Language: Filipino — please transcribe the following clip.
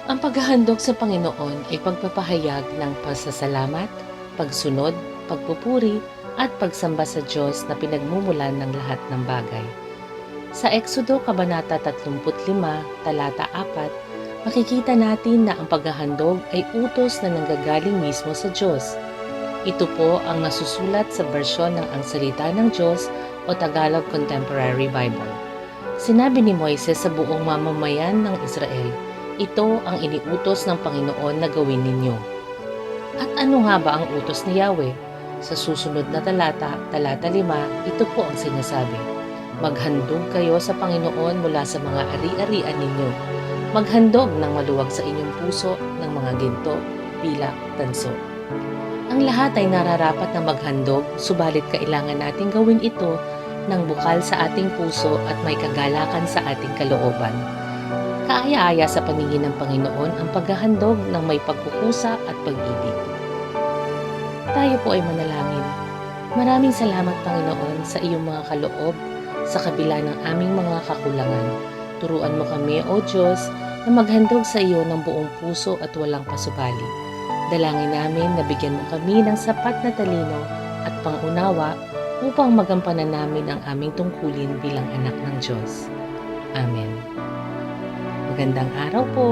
Ang paghahandog sa Panginoon ay pagpapahayag ng pasasalamat, pagsunod, pagpupuri, at pagsamba sa Diyos na pinagmumulan ng lahat ng bagay. Sa Exodo Kabanata 35, Talata 4, makikita natin na ang paghahandog ay utos na nanggagaling mismo sa Diyos. Ito po ang nasusulat sa bersyon ng Ang Salita ng Diyos o Tagalog Contemporary Bible. Sinabi ni Moises sa buong mamamayan ng Israel, ito ang iniutos ng Panginoon na gawin ninyo. At ano nga ba ang utos ni Yahweh? Sa susunod na talata, talata 5, ito po ang sinasabi. Maghandog kayo sa Panginoon mula sa mga ari-arian ninyo. Maghandog ng maluwag sa inyong puso ng mga ginto, pilak, tanso. Ang lahat ay nararapat na maghandog, subalit kailangan nating gawin ito ng bukal sa ating puso at may kagalakan sa ating kalooban. Kaaya-aya sa paningin ng Panginoon ang paghahandog ng may pagkukusa at pag-ibig. Tayo po ay manalangin. Maraming salamat, Panginoon, sa iyong mga kaloob sa kabila ng aming mga kakulangan. Turuan mo kami, O Diyos, na maghandog sa iyo ng buong puso at walang pasubali. Dalangin namin na bigyan mo kami ng sapat na talino at pangunawa upang magampanan namin ang aming tungkulin bilang anak ng Diyos. Amen. Magandang araw po!